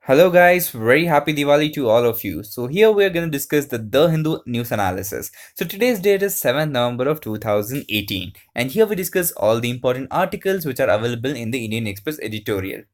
Hello guys, very happy Diwali to all of you. So here we are going to discuss the Hindu news analysis. So today's date is 7th November of 2018 and here we discuss all the important articles which are available in the Indian Express editorial.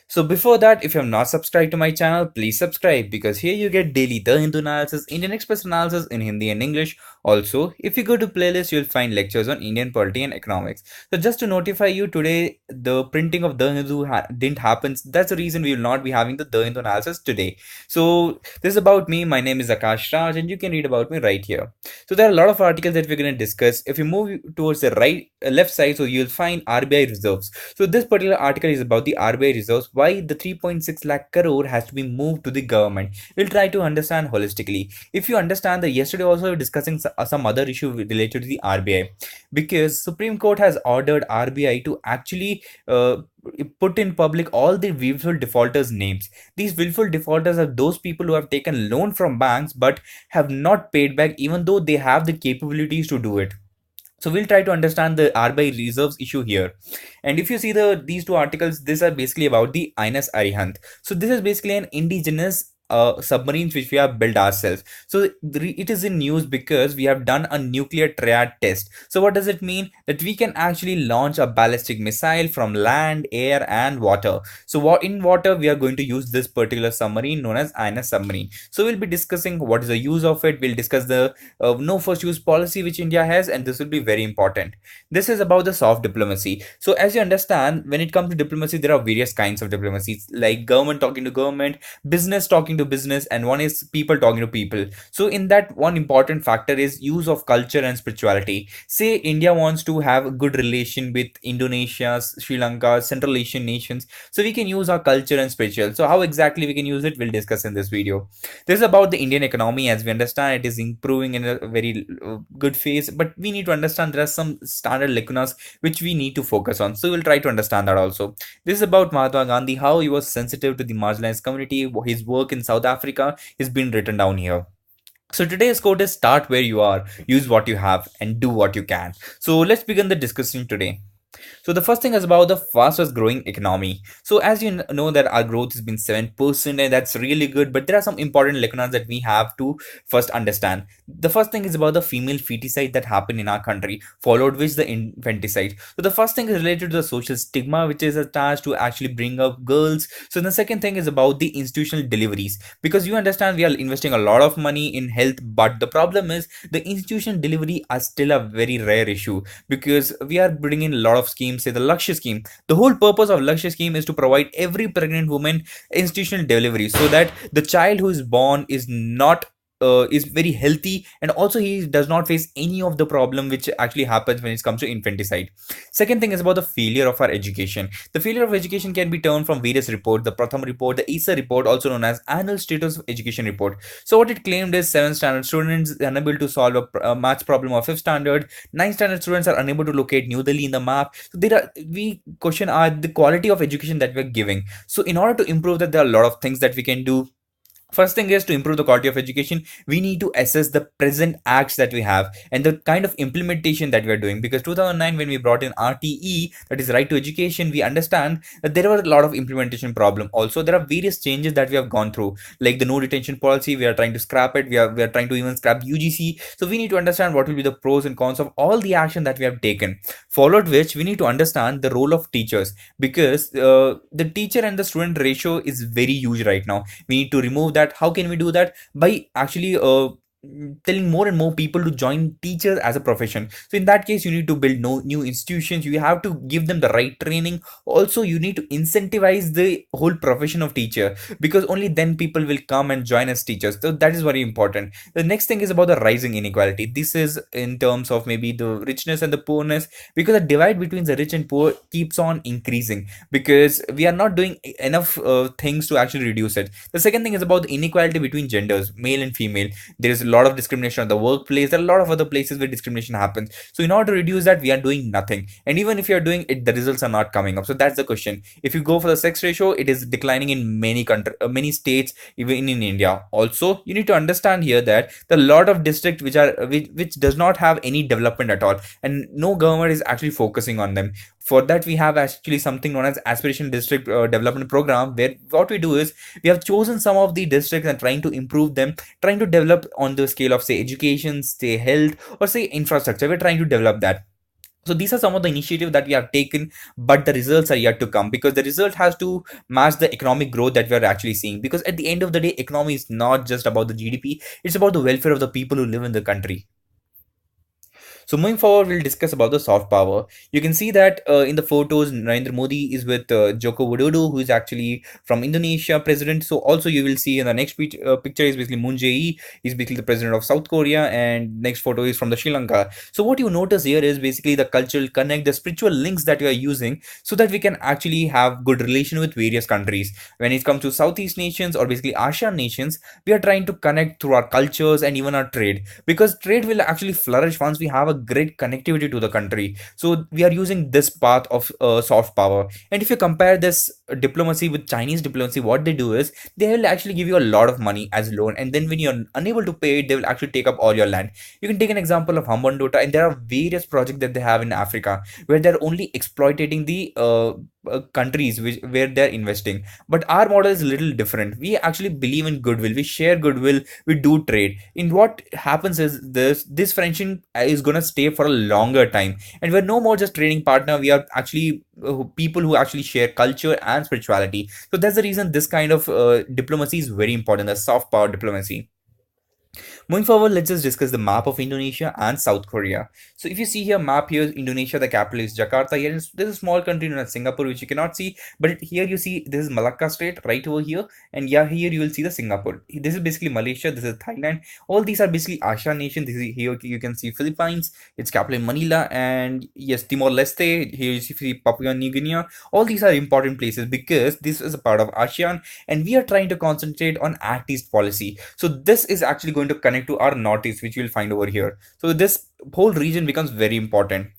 So before that, if you have not subscribed to my channel, please subscribe because here you get daily The Hindu analysis, Indian Express analysis in Hindi and English. Also, if you go to playlist, you'll find lectures on Indian polity and economics. So just to notify you, today the printing of The Hindu didn't happen. That's the reason we will not be having the Hindu analysis today. So this is about me. My name is Akash Raj and you can read about me right here. So there are a lot of articles that we're going to discuss. If you move towards the left side, so you'll find RBI reserves. So this particular article is about the RBI reserves, why the 3.6 lakh crore has to be moved to the government. We'll try to understand holistically. If you understand that yesterday also we were discussing some other issue related to the RBI, because Supreme Court has ordered RBI to actually put in public all the willful defaulters names. These willful defaulters are those people who have taken loan from banks but have not paid back even though they have the capabilities to do it. So we'll try to understand the RBI reserves issue here. And if you see these two articles, these are basically about the INS Arihant. So this is basically an indigenous submarines which we have built ourselves. So it is in news because we have done a nuclear triad test. So what does it mean? That we can actually launch a ballistic missile from land, air and water. So in water we are going to use this particular submarine known as INS submarine. So we'll be discussing what is the use of it. We'll discuss the no first use policy which India has, and this will be very important. This is about the soft diplomacy. So as you understand, when it comes to diplomacy, there are various kinds of diplomacy, like government talking to government, business talking to business, and one is people talking to people. So in that, one important factor is use of culture and spirituality. Say India wants to have a good relation with Indonesia, Sri Lanka, Central Asian nations, so we can use our culture and spiritual. So how exactly we can use it, we'll discuss in this video. This is about the Indian economy. As we understand, it is improving in a very good phase, but we need to understand there are some standard lacunas which we need to focus on. So we'll try to understand that also. This is about Mahatma Gandhi, how he was sensitive to the marginalized community. His work in South Africa is been written down here. So today's quote is: start where you are, use what you have, and do what you can. So let's begin the discussion today. So the first thing is about the fastest growing economy. So as you know that our growth has been 7% and that's really good, but there are some important lacunas that we have to first understand. The first thing is about the female feticide that happen in our country, followed with the infanticide. So the first thing is related to the social stigma which is attached to actually bring up girls. So the second thing is about the institutional deliveries, because you understand we are investing a lot of money in health, but the problem is the institutional delivery are still a very rare issue, because we are bringing a lot of schemes, say the Lakshya scheme. The whole purpose of Lakshya scheme is to provide every pregnant woman institutional delivery so that the child who is born is not is very healthy, and also he does not face any of the problem which actually happens when it comes to infanticide. Second thing is about the failure of our education. The failure of education can be turned from various reports: the Pratham report, the ESA report, also known as Annual Status of Education report. So what it claimed is 7th standard students are unable to solve a maths problem of 5th standard. 9th standard students are unable to locate New Delhi in the map. So we question are the quality of education that we're giving. So in order to improve that, there are a lot of things that we can do. First thing is, to improve the quality of education, we need to assess the present acts that we have and the kind of implementation that we are doing. Because 2009, when we brought in RTE, that is right to education, we understand that there were a lot of implementation problem. Also, there are various changes that we have gone through, like the no detention policy. We are trying to scrap it. We are trying to even scrap UGC. So we need to understand what will be the pros and cons of all the action that we have taken. Followed which, we need to understand the role of teachers, because the teacher and the student ratio is very huge right now. We need to remove that. How can we do that? By actually telling more and more people to join teachers as a profession. So in that case, you need to build new institutions. You have to give them the right training. Also, you need to incentivize the whole profession of teacher, because only then people will come and join as teachers. So that is very important. The next thing is about the rising inequality. This is in terms of maybe the richness and the poorness, because the divide between the rich and poor keeps on increasing, because we are not doing enough things to actually reduce it. The second thing is about the inequality between genders, male and female. There is a lot of discrimination at the workplace. There are a lot of other places where discrimination happens. So in order to reduce that, we are doing nothing. And even if you are doing it, the results are not coming up. So that's the question. If you go for the sex ratio, it is declining in many states, even in India. Also, you need to understand here that there are a lot of districts which does not have any development at all, and no government is actually focusing on them. For that, we have actually something known as aspiration district development program, where what we do is we have chosen some of the districts and trying to improve them, trying to develop on the scale of say education, say health, or say infrastructure. We're trying to develop that. So these are some of the initiatives that we have taken, but the results are yet to come, because the result has to match the economic growth that we are actually seeing. Because at the end of the day, economy is not just about the GDP, it's about the welfare of the people who live in the country. So moving forward, we'll discuss about the soft power. You can see that in the photos, Narendra Modi is with Joko Widodo, who is actually from Indonesia president. So also you will see in the next picture is basically Moon Jae-in, is basically the president of South Korea, and next photo is from the Sri Lanka. So what you notice here is basically the cultural connect, the spiritual links that we are using, so that we can actually have good relation with various countries. When it comes to Southeast nations or basically ASEAN nations, we are trying to connect through our cultures and even our trade, because trade will actually flourish once we have a great connectivity to the country. So we are using this path of soft power. And if you compare this diplomacy with Chinese diplomacy, what they do is they will actually give you a lot of money as loan, and then when you're unable to pay it, they will actually take up all your land. You can take an example of Hambantota, and there are various projects that they have in Africa where they're only exploiting the countries where they're investing. But our model is a little different. We actually believe in goodwill, we share goodwill, we do trade. In what happens is this friendship is gonna stay for a longer time, and we're no more just trading partner. We are actually people who actually share culture and spirituality. So that's the reason this kind of diplomacy is very important, the soft power diplomacy. Moving forward, let's just discuss the map of Indonesia and South Korea. So if you see here, map here, Indonesia, the capital is Jakarta. Here there's a small country known as Singapore, which you cannot see, but here you see this is Malacca Strait right over here, and yeah, here you will see the Singapore. This is basically Malaysia. This is Thailand. All these are basically ASEAN nations. This is here you can see Philippines. Its capital in Manila, and yes, Timor Leste. Here you see Papua New Guinea. All these are important places because this is a part of ASEAN, and we are trying to concentrate on Act East policy. So this is actually going to connect to our Northeast, which you will find over here. So this whole region becomes very important.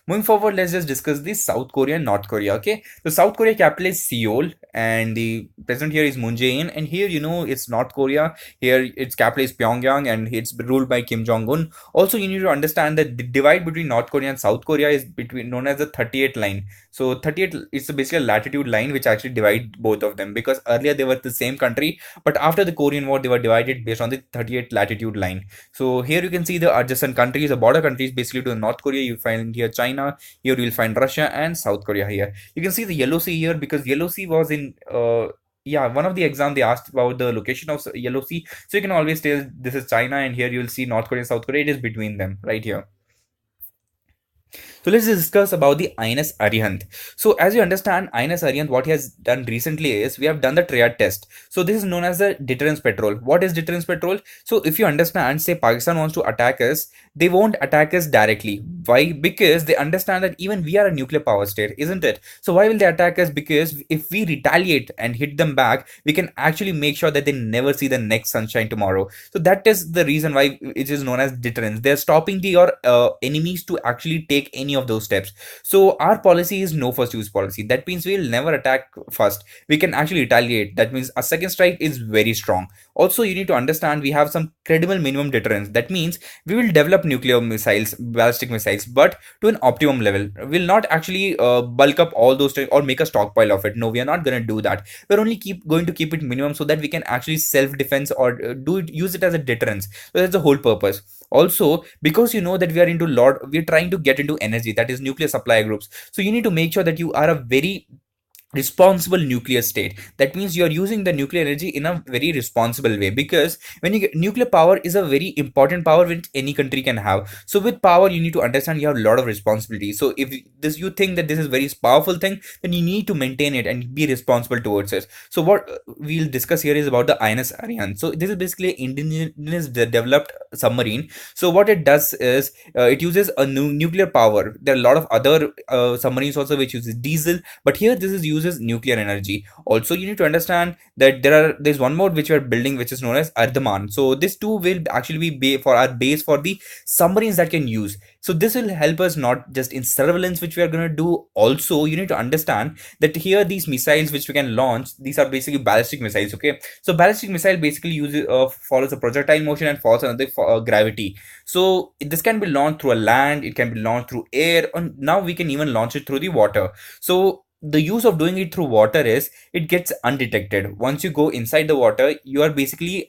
Moving forward, let's just discuss the South Korea and North Korea. Okay, the South Korea capital is Seoul, and the president here is Moon Jae-in, and here you know it's North Korea. Here its capital is Pyongyang, and it's ruled by Kim Jong-un. Also, you need to understand that the divide between North Korea and South Korea is between known as the 38 line. So 38 is basically a latitude line which actually divides both of them, because earlier they were the same country, but after the Korean War they were divided based on the 38 latitude line. So here you can see the adjacent countries, the border countries basically to North Korea. You find here China, here you will find Russia and South Korea. Here you can see the Yellow Sea here, because Yellow Sea was in yeah, one of the exam they asked about the location of Yellow Sea. So you can always tell this is China, and here you will see North Korea and South Korea. It is between them right here. So let's discuss about the INS Arihant. So as you understand, INS Arihant, what he has done recently is we have done the triad test. So this is known as the deterrence patrol. What is deterrence patrol? So if you understand, say Pakistan wants to attack us, they won't attack us directly. Why? Because they understand that even we are a nuclear power state, isn't it? So why will they attack us? Because if we retaliate and hit them back, we can actually make sure that they never see the next sunshine tomorrow. So that is the reason why it is known as deterrence. They're stopping your enemies to actually take any of those steps. So our policy is no first use policy. That means we'll never attack first. We can actually retaliate. That means a second strike is very strong. Also, you need to understand we have some credible minimum deterrence. That means we will develop nuclear missiles, ballistic missiles, but to an optimum level. We'll not actually bulk up all those or make a stockpile of it. No, we are not going to do that. We're only going to keep it minimum so that we can actually self-defense or use it as a deterrence. So that's the whole purpose. Also, because you know that we're trying to get into energy, that is nuclear supply groups. So you need to make sure that you are a very responsible nuclear state. That means you are using the nuclear energy in a very responsible way, because when you get nuclear power is a very important power which any country can have. So with power you need to understand you have a lot of responsibility. So if this you think that this is very powerful thing, then you need to maintain it and be responsible towards it. So what we'll discuss here is about the INS Arihant. So this is basically indigenous developed submarine. So what it does is it uses a nuclear power. There are a lot of other submarines also which uses diesel, but here this is used uses nuclear energy. Also, you need to understand that there's one more which we are building, which is known as Ardhaman. So this too will actually be for our base for the submarines that can use. So this will help us not just in surveillance, which we are going to do. Also, you need to understand that here these missiles which we can launch, these are basically ballistic missiles. Okay, so ballistic missile basically uses follows a projectile motion and falls under the gravity. So this can be launched through a land, it can be launched through air, and now we can even launch it through the water. So the use of doing it through water is it gets undetected. Once you go inside the water, you are basically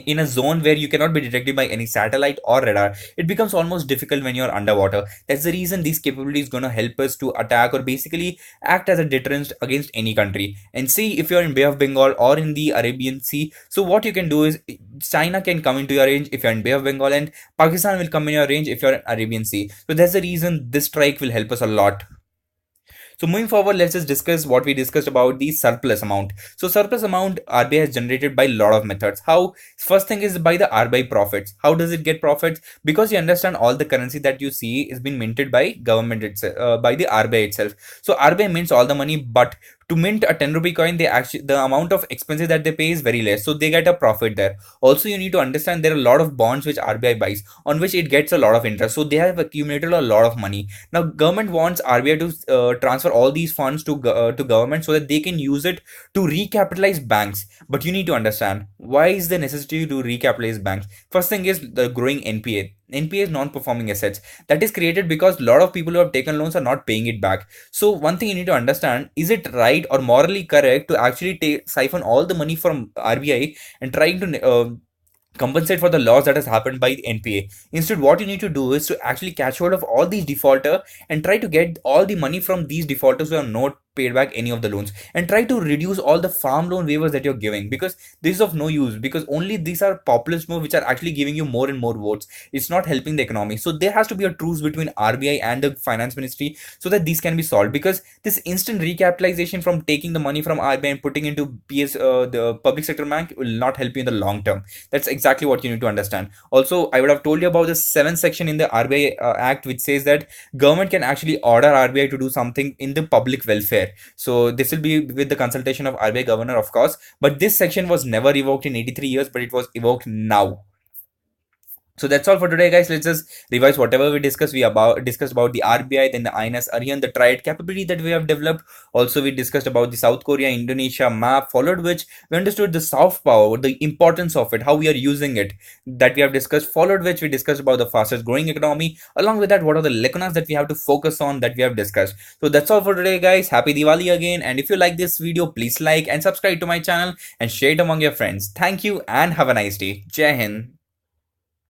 in a zone where you cannot be detected by any satellite or radar. It becomes almost difficult when you're underwater. That's the reason these capabilities going to help us to attack or basically act as a deterrent against any country. And see, if you're in Bay of Bengal or in the Arabian Sea, so what you can do is China can come into your range if you're in Bay of Bengal, and Pakistan will come in your range if you're in Arabian Sea. So that's the reason this strike will help us a lot. So moving forward, let's just discuss what we discussed about the surplus amount. So surplus amount RBI has generated by a lot of methods. How? First thing is by the RBI profits. How does it get profits? Because you understand all the currency that you see is being minted by government itself, by the RBI itself. So RBI mints all the money, but to mint a 10 rupee coin, they actually the amount of expenses that they pay is very less, so they get a profit there. Also, you need to understand there are a lot of bonds which RBI buys, on which it gets a lot of interest, so they have accumulated a lot of money. Now government wants RBI to transfer all these funds to government so that they can use it to recapitalize banks. But you need to understand why is the necessity to recapitalize banks. First thing is the growing NPA is non-performing assets, that is created because a lot of people who have taken loans are not paying it back. So one thing you need to understand, is it right or morally correct to actually siphon all the money from RBI and trying to compensate for the loss that has happened by the NPA? Instead, what you need to do is to actually catch hold of all these defaulter and try to get all the money from these defaulters who are not paid back any of the loans, and try to reduce all the farm loan waivers that you're giving, because this is of no use, because only these are populist moves which are actually giving you more and more votes. It's not helping the economy. So there has to be a truce between RBI and the finance ministry so that these can be solved, because this instant recapitalization from taking the money from RBI and putting into the public sector bank will not help you in the long term. That's exactly what you need to understand. Also, I would have told you about the 7th section in the RBI Act, which says that government can actually order RBI to do something in the public welfare. So this will be with the consultation of RBI governor, of course, but this section was never evoked in 83 years, but it was evoked now. So that's all for today, guys. Let's just revise whatever we discussed. We discussed about the RBI, then the INS, Arihant, the triad capability that we have developed. Also, we discussed about the South Korea, Indonesia map, followed which we understood the soft power, the importance of it, how we are using it, that we have discussed. Followed which we discussed about the fastest growing economy. Along with that, what are the lacunas that we have to focus on, that we have discussed. So that's all for today, guys. Happy Diwali again. And if you like this video, please like and subscribe to my channel and share it among your friends. Thank you and have a nice day. Jai Hind.